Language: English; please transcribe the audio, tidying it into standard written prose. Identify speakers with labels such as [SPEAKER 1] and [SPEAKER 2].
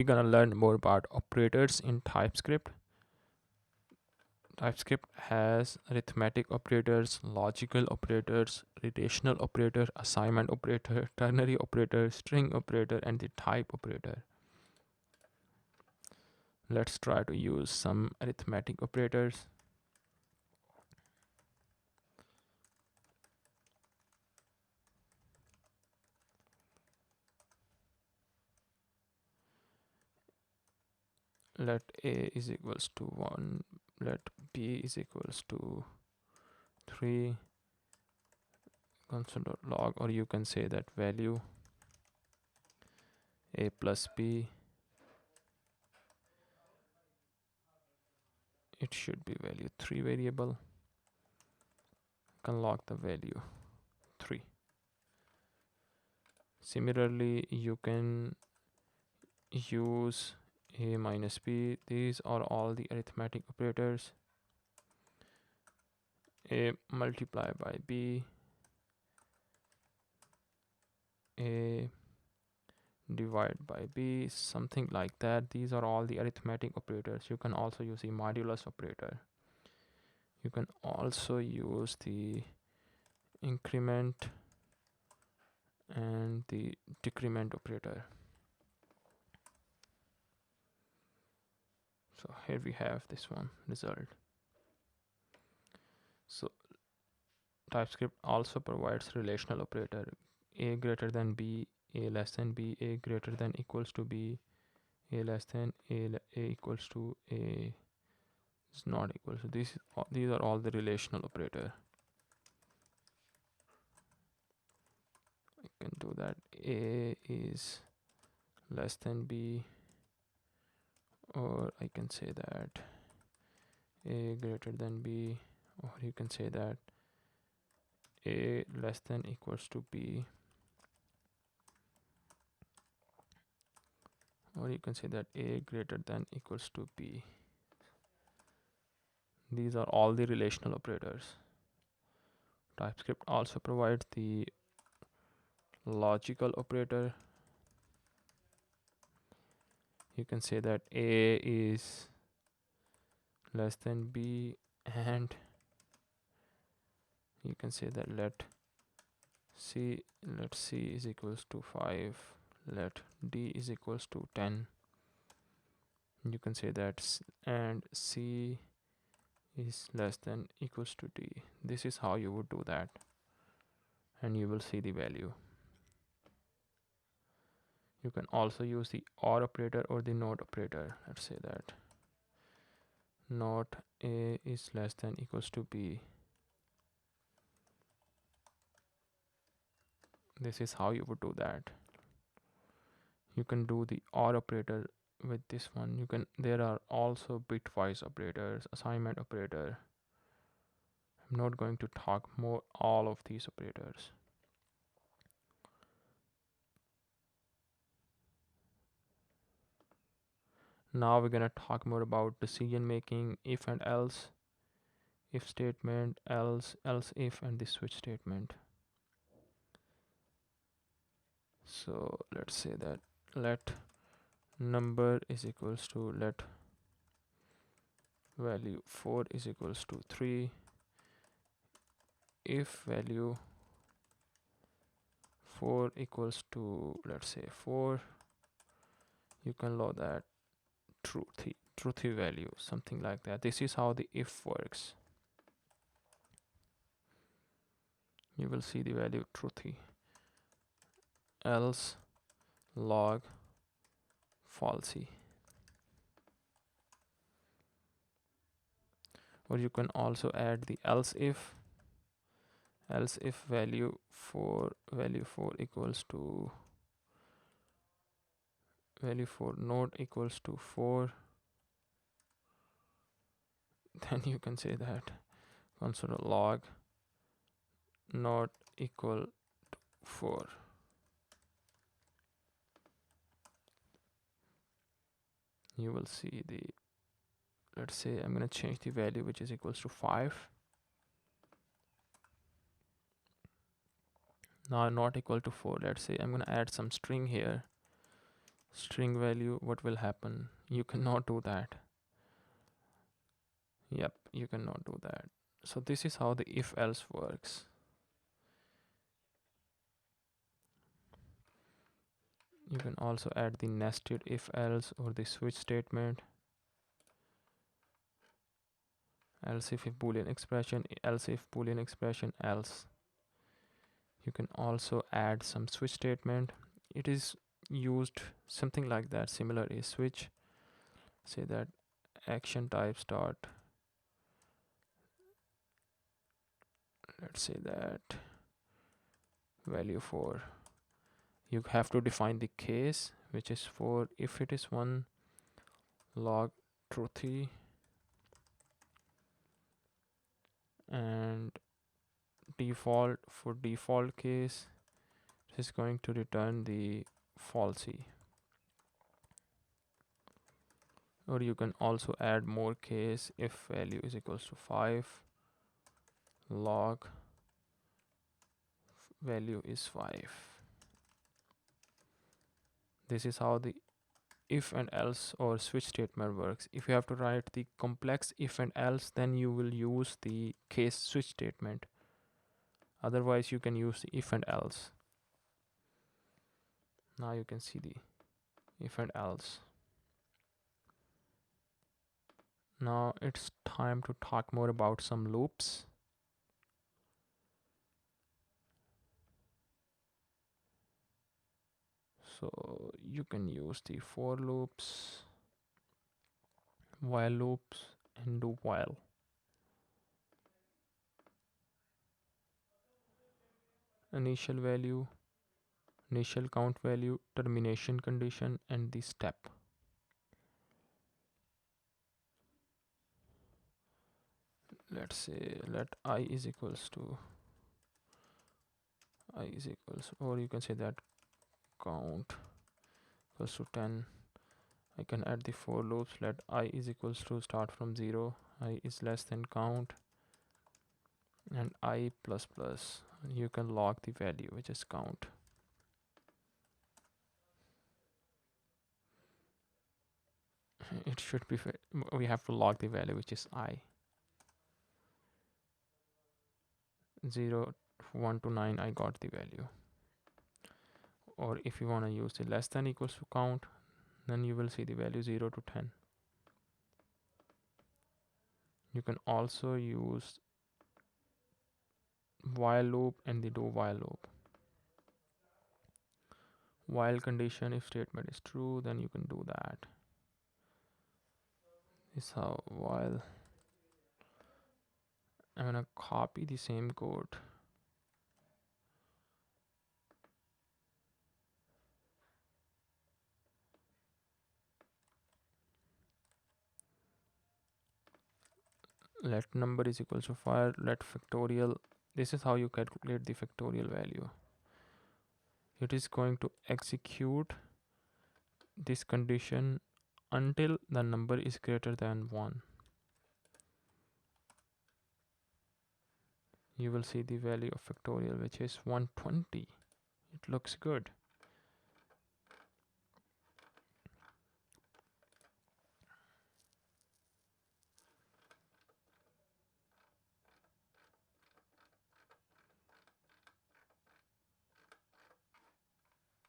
[SPEAKER 1] We're gonna learn more about operators in TypeScript. TypeScript has arithmetic operators, logical operators, relational operator, assignment operator, ternary operator, string operator, and the type operator. Let's try to use some arithmetic operators. Let a is equals to 1, let b is equals to 3, console.log, or you can say that value a plus b, it should be value 3 variable, can log the value 3. Similarly, you can use a minus b. These are all the arithmetic operators. A multiply by b, a divide by b, something like that. These are all the arithmetic operators. You can also use the modulus operator. You can also use the increment and the decrement operator. So here we have this one result. So TypeScript also provides relational operator a greater than b, a less than b, a greater than equals to b, a less than a equals to a is not equal. So these are all the relational operator. I can do that. A is less than b, or I can say that a greater than b, or you can say that a less than equals to b, or you can say that a greater than equals to b. These are all the relational operators. TypeScript also provides the logical operator. You can say that a is less than b, and you can say that let c is equals to 5, let d is equals to 10. You can say that and c is less than equals to d. This is how you would do that, and you will see the value. You can also use the OR operator or the NOT operator. Let's say that not a is less than equals to b. This is how you would do that. You can do the OR operator with this one. There are also bitwise operators, assignment operator. I'm not going to talk more all of these operators. Now we're gonna talk more about decision making, if and else, if statement, else if, and the switch statement. So let's say that let number is equals to let value 4 is equals to 3. If value 4 equals to, let's say, 4, you can load that truthy value, something like that. This is how the if works. You will see the value truthy, else log falsy. Or you can also add the else if value 4 equals to value 4 not equals to 4, then you can say that console log not equal to 4. You will see the, let's say I'm going to change the value which is equals to 5. Now not equal to 4. Let's say I'm going to add some string here. string value, what will happen? You cannot do that. Yep, you cannot do that. So this is how the if else works. You can also add the nested if else or the switch statement. Else if boolean expression, else if boolean expression, else. You can also add some switch statement. It is used something like that, similar is switch. Say that action types dot, let's say that value for, you have to define the case, which is for if it is 1 log truthy, and default, for default case is going to return the falsy. Or you can also add more case. If value is equals to 5 log value is 5. This is how the if and else or switch statement works. If you have to write the complex if and else, then you will use the case switch statement. Otherwise you can use the if and else. Now you can see the if and else. Now it's time to talk more about some loops. So you can use the for loops, while loops, and do while. Initial value, initial count value, termination condition, and the step. Let's say let I is equals to, or you can say that count equals to 10. I can add the for loops. Let I is equals to start from 0, I is less than count, and I plus plus. You can log the value, which is count. It should be, we have to log the value, which is I. 0, 1 to 9, I got the value. Or if you want to use the less than equals to count, then you will see the value 0 to 10. You can also use while loop and the do while loop. While condition, if statement is true, then you can do that. This is how while. I'm gonna copy the same code. Let number is equals to 5, let factorial. This is how you calculate the factorial value. It is going to execute this condition until the number is greater than 1. You will see the value of factorial, which is 120. It looks good.